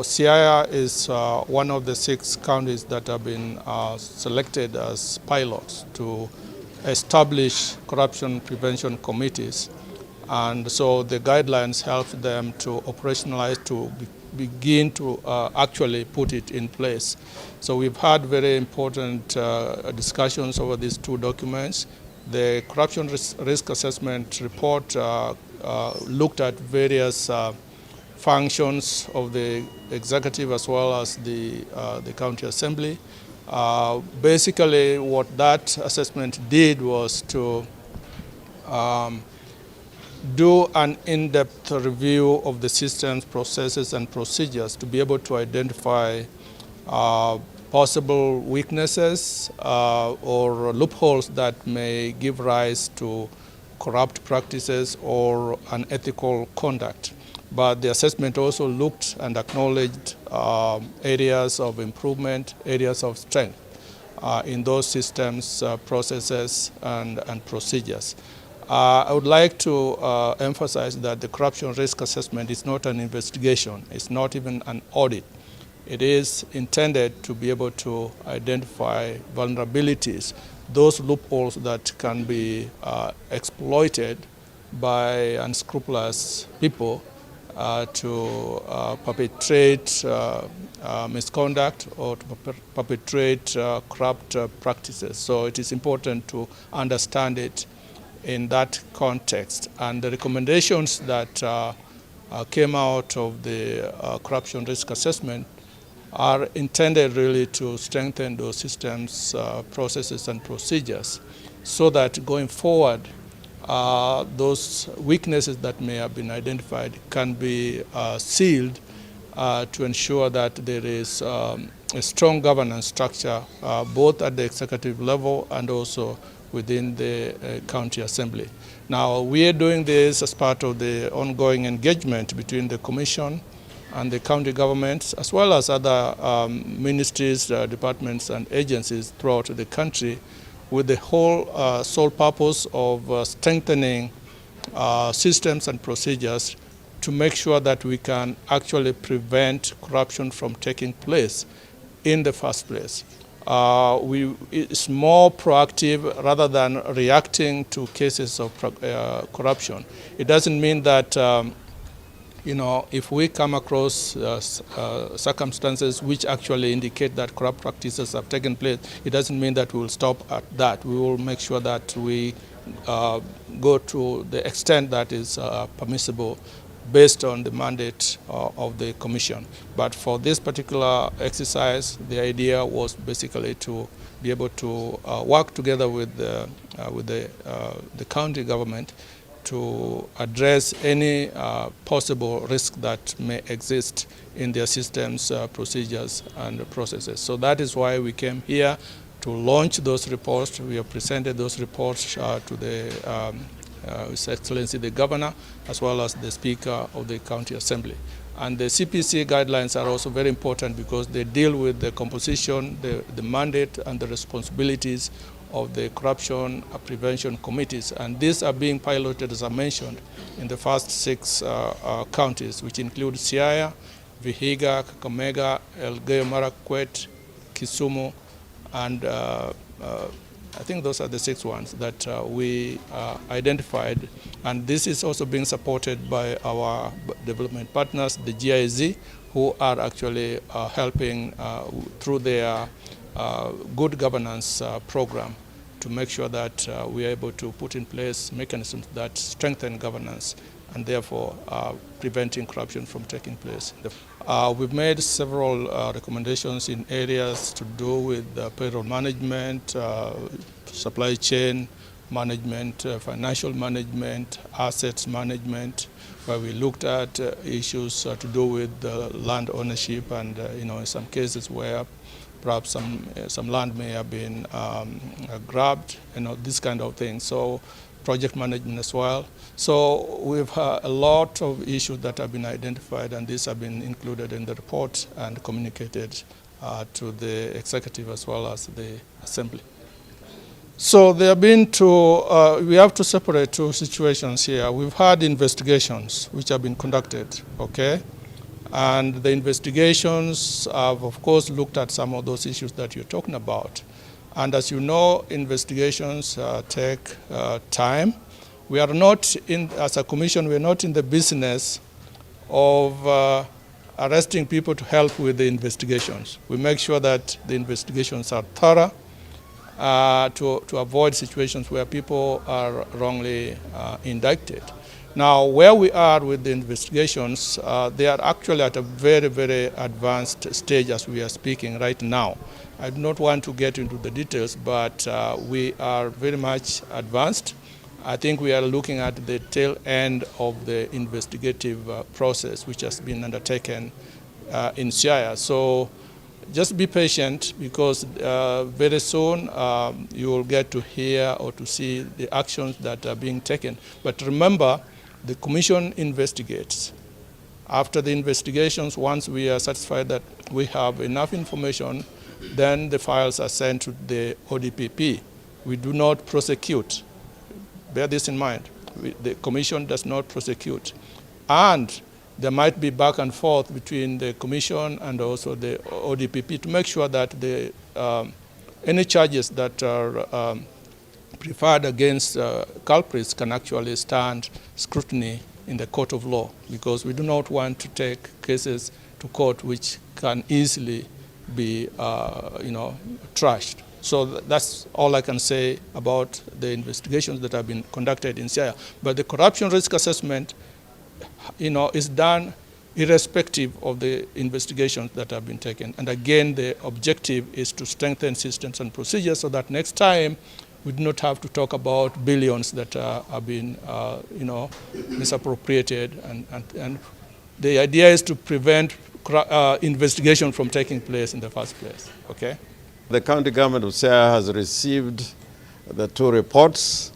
Siaya is one of the 6 counties that have been selected as pilots to establish corruption prevention committees. And so the guidelines help them to operationalize, to begin to actually put it in place. So we've had very important discussions over these 2 documents. The corruption risk assessment report looked at various functions of the executive as well as the county assembly. Basically, what that assessment did was to do an in-depth review of the systems, processes, and procedures to be able to identify possible weaknesses or loopholes that may give rise to corrupt practices or unethical conduct. But the assessment also looked and acknowledged areas of improvement, areas of strength in those systems, processes, and procedures. I would like to emphasize that the corruption risk assessment is not an investigation. It's not even an audit. It is intended to be able to identify vulnerabilities, those loopholes that can be exploited by unscrupulous people to perpetrate misconduct or to perpetrate corrupt practices. So it is important to understand it in that context. And the recommendations that came out of the corruption risk assessment are intended really to strengthen those systems, processes, and procedures so that going forward, those weaknesses that may have been identified can be sealed to ensure that there is a strong governance structure both at the executive level and also within the county assembly. Now, we are doing this as part of the ongoing engagement between the commission and the county governments, as well as other ministries, departments, and agencies throughout the country, with the whole sole purpose of strengthening systems and procedures to make sure that we can actually prevent corruption from taking place in the first place. It's more proactive rather than reacting to cases of corruption. It doesn't mean that if we come across circumstances which actually indicate that corrupt practices have taken place, it doesn't mean that we will stop at that. We will make sure that we go to the extent that is permissible based on the mandate of the commission. But for this particular exercise, the idea was basically to be able to work together with the county government to address any possible risk that may exist in their systems, procedures, and processes. So that is why we came here to launch those reports. We have presented those reports to the His Excellency the Governor, as well as the Speaker of the County Assembly. And the CPC guidelines are also very important because they deal with the composition, the mandate, and the responsibilities of the corruption prevention committees. And these are being piloted, as I mentioned, in the first 6 counties, which include Siaya, Vihiga, Kakamega, Elgeyo Marakwet, Kisumu, and I think those are the 6 ones that we identified. And this is also being supported by our development partners, the GIZ, who are actually helping through their good governance program to make sure that we are able to put in place mechanisms that strengthen governance and therefore preventing corruption from taking place. We've made several recommendations in areas to do with payroll management, supply chain management, financial management, assets management, where we looked at issues to do with land ownership and in some cases where perhaps some land may have been grabbed, this kind of thing. So project management as well. So we've had a lot of issues that have been identified, and these have been included in the report and communicated to the executive as well as the assembly. So there have been we have to separate 2 situations here. We've had investigations which have been conducted, okay? And the investigations have, of course, looked at some of those issues that you're talking about. And as you know, investigations take time. We are not as a commission, we're not in the business of arresting people to help with the investigations. We make sure that the investigations are thorough to avoid situations where people are wrongly indicted. Now, where we are with the investigations, they are actually at a very, very advanced stage as we are speaking right now. I do not want to get into the details, but we are very much advanced. I think we are looking at the tail end of the investigative process which has been undertaken in Siaya. So just be patient, because very soon you will get to hear or to see the actions that are being taken. But remember, the commission investigates. After the investigations, once we are satisfied that we have enough information, then the files are sent to the ODPP. We do not prosecute. Bear this in mind. The commission does not prosecute. And there might be back and forth between the commission and also the ODPP to make sure that any charges that are preferred against culprits can actually stand scrutiny in the court of law, because we do not want to take cases to court which can easily be trashed. So that's all I can say about the investigations that have been conducted in Siaya. But the corruption risk assessment, is done irrespective of the investigations that have been taken. And again, the objective is to strengthen systems and procedures so that next time we do not have to talk about billions that have been, misappropriated. And the idea is to prevent investigation from taking place in the first place. Okay. The county government of Siaya has received the two reports,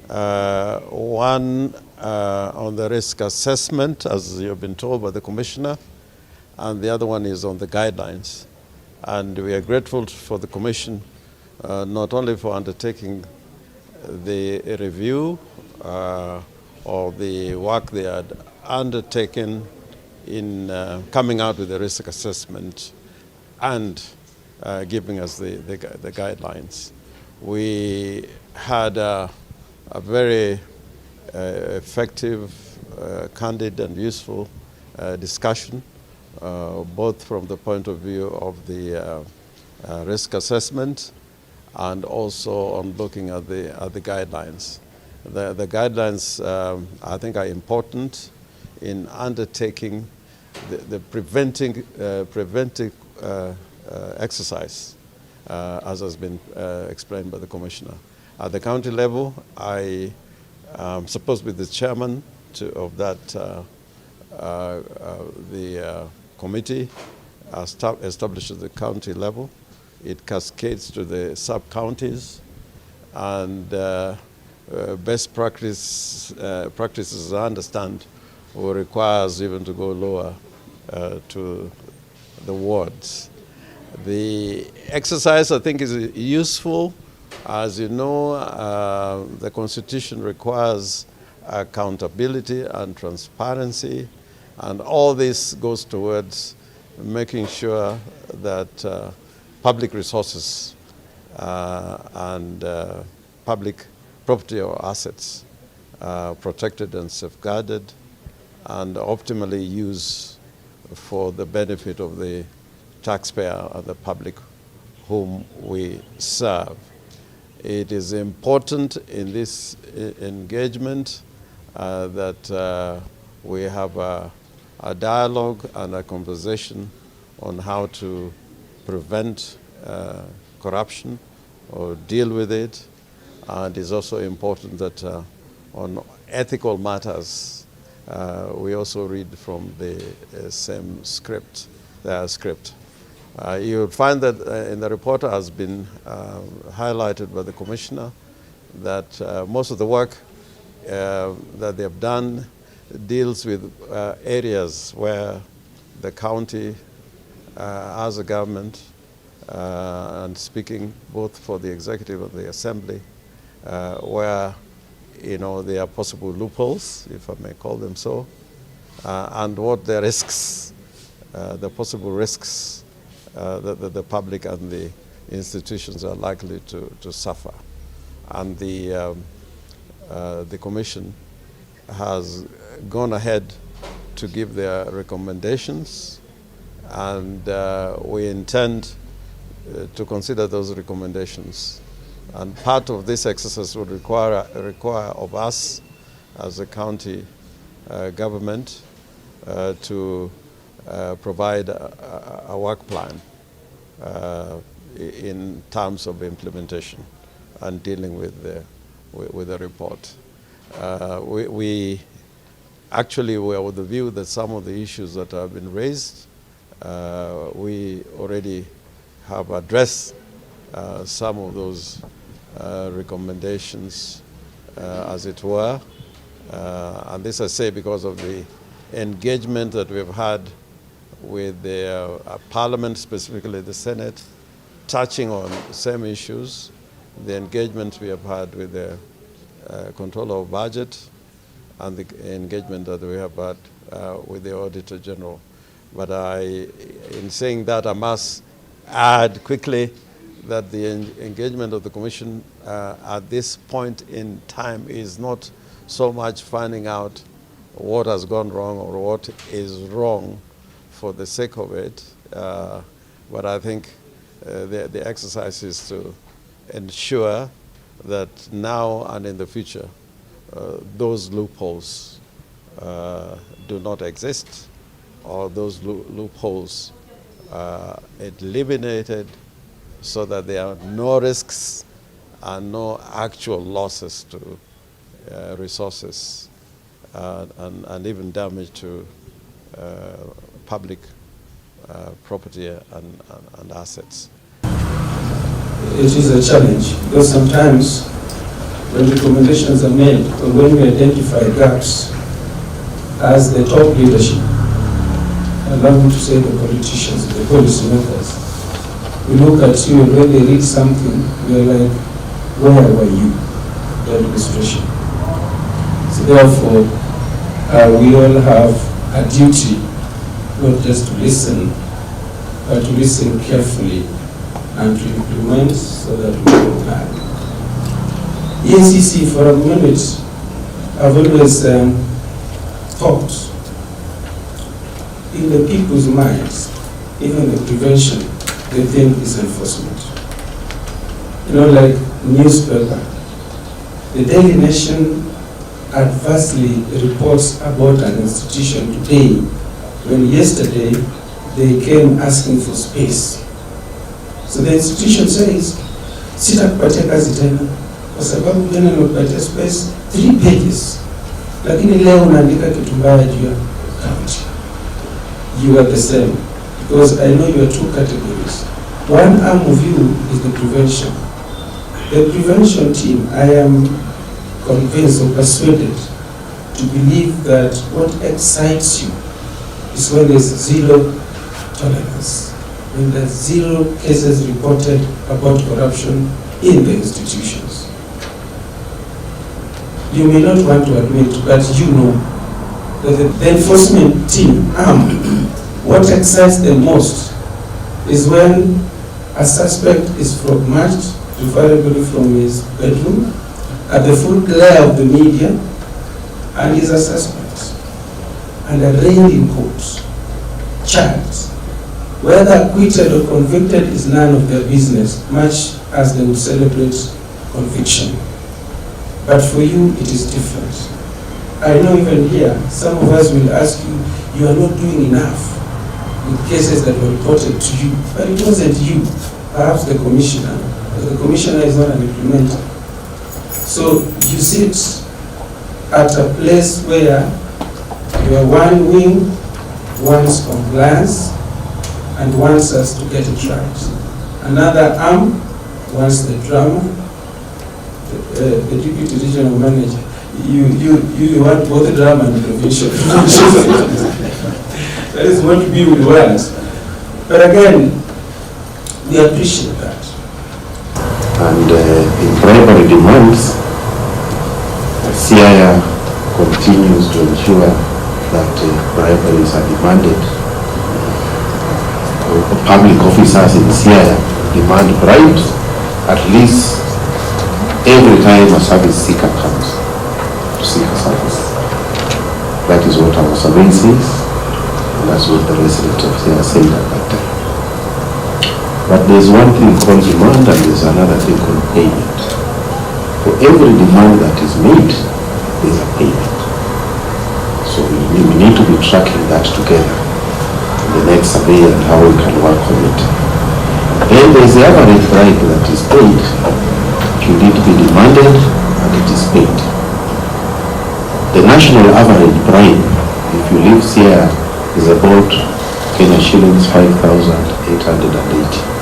one on the risk assessment, as you've been told by the commissioner, and the other one is on the guidelines. And we are grateful for the commission, not only for undertaking the review of the work they had undertaken in coming out with the risk assessment and giving us the guidelines. We had a very effective, candid and useful discussion, both from the point of view of the risk assessment and also on looking at the guidelines. The guidelines, I think, are important in undertaking the preventive exercise, as has been explained by the commissioner. At the county level, I am supposed to be the chairman of that the committee established at the county level. It cascades to the sub-counties, and best practices, as I understand, will require us even to go lower to the wards. The exercise, I think, is useful. As you know, the Constitution requires accountability and transparency, and all this goes towards making sure that public resources and public property or assets are protected and safeguarded and optimally used for the benefit of the taxpayer and the public whom we serve. It is important in this engagement that we have a dialogue and a conversation on how to prevent corruption or deal with it. And it's also important that on ethical matters, we also read from the same script. You'll find that in the report has been highlighted by the commissioner that most of the work that they have done deals with areas where the county as a government, and speaking both for the executive and the assembly, where there are possible loopholes, if I may call them so, and what the risks the possible risks that the public and the institutions are likely to suffer. And the Commission has gone ahead to give their recommendations, and we intend to consider those recommendations. And part of this exercise would require of us as a county government to provide a work plan in terms of implementation and dealing with the report. We actually were with the view that some of the issues that have been raised, we already have addressed some of those recommendations, as it were. And this I say because of the engagement that we've had with the Parliament, specifically the Senate, touching on the same issues, the engagement we have had with the controller of budget, and the engagement that we have had with the Auditor General. But in saying that, I must add quickly that the engagement of the Commission at this point in time is not so much finding out what has gone wrong or what is wrong for the sake of it, but I think the exercise is to ensure that now and in the future those loopholes do not exist, or those loopholes eliminated, so that there are no risks and no actual losses to resources and even damage to public property and assets. It is a challenge because sometimes when recommendations are made or when we identify gaps as the top leadership, I love to say the politicians, the policy makers, we look at you and when they read something, we are like, where were you, the administration? So therefore, we all have a duty not just to listen, but to listen carefully and to implement so that we can plan. EACC, for a minute, I've always thought in the people's minds, even the prevention, they think is enforcement. You know, like newspaper, the Daily Nation adversely reports about an institution today when yesterday they came asking for space. So the institution says, sitakupatia kazi tena kwa sababu jana nimekupatia space 3 pages, lakini leo unaandika kitu mbaya juu ya county. You are the same, because I know you are 2 categories. One arm of you is the prevention. The prevention team, I am convinced or persuaded to believe that what excites you is when there's zero tolerance, when there's 0 cases reported about corruption in the institutions. You may not want to admit, but you know that the enforcement team, what excites them most is when a suspect is marched, preferably from his bedroom, at the full glare of the media, and is a suspect, and arraigned in court, charged. Whether acquitted or convicted is none of their business, much as they would celebrate conviction. But for you, it is different. I know even here, some of us will ask you, you are not doing enough with cases that were reported to you. But it wasn't you, perhaps the commissioner. But the commissioner is not an implementer. So you sit at a place where you are one wing wants compliance and wants us to get it right. Another arm wants the drama. The deputy regional manager, you want both the drama and the prevention. That is what we would want. But again, we appreciate that. And in bribery demands, Siaya continues to ensure that briberies are demanded public officers in Siaya demand bribes at least every time a service seeker comes to seek a service. That is what our survey says, and that's what the residents of Siaya said at that time. But there's one thing called demand and there's another thing called payment. For every demand that is made, there's a payment. So we need to be tracking that together in the next survey and how we can work on it. Then there's the average bribe that is paid. It will need to be demanded and it is paid. The national average bribe, if you live here, is about Kenya shillings 5,880.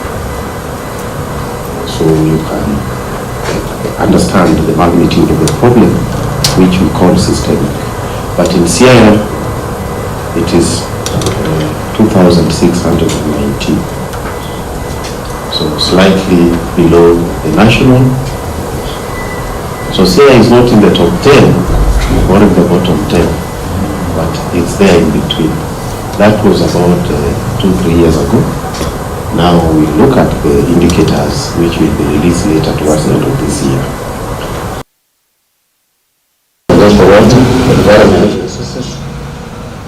So you can understand the magnitude of the problem, which we call systemic. But in Siaya, it is 2,619. So slightly below the national. So Siaya is not in the top 10 or in the bottom 10, but it's there in between. That was about 2-3 years ago. Now we look at the indicators which will be released later towards the end of this year. Just for water, environment resources,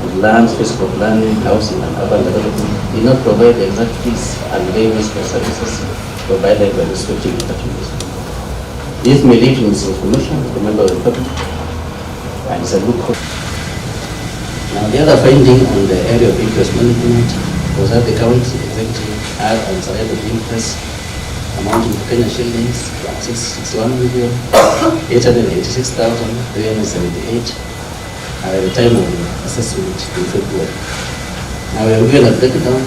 and lands, physical planning, housing, and urban development did not provide the exact fees and waivers for services provided by the respective departments. This may lead to misinformation of the member of the public, and it's a loophole. Now, the other finding on the area of interest management was that the county executive had unsurrendered interest amounting to Kenya shillings 661,886,378 at the time of the assessment in February. Now we are given a breakdown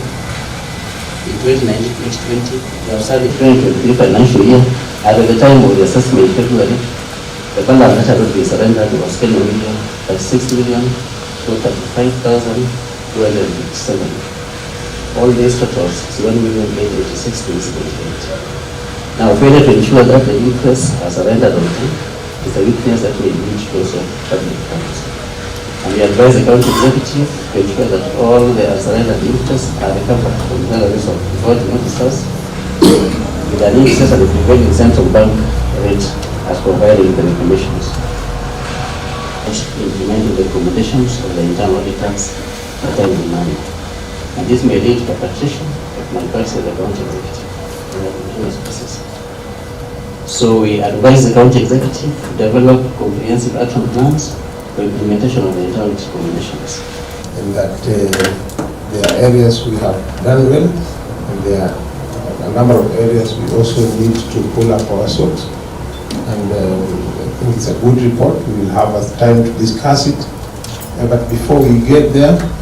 in 2019-2020, the outstanding 2023 financial year, at the time of the assessment in February, the balance that had been surrendered was Kenya million 36,235,257. All these totals is 1,886,678. Now, failure to ensure that the interests are surrendered on time is a weakness that may lead to also public funds. And we advise the county executive to ensure that all the surrendered interests are recovered from the salaries of defaulting officers with an excess of the prevailing central bank rate as provided in the regulations. Implementing the recommendations of the internal auditors at a timely manner. And this may lead to perpetration of malpractice of the county executive in the continuous process. So we advise the county executive to develop comprehensive action plans for implementation of the internal recommendations. And that there are areas we have done well, and there are a number of areas we also need to pull up our socks. And I think it's a good report. We will have time to discuss it. But before we get there,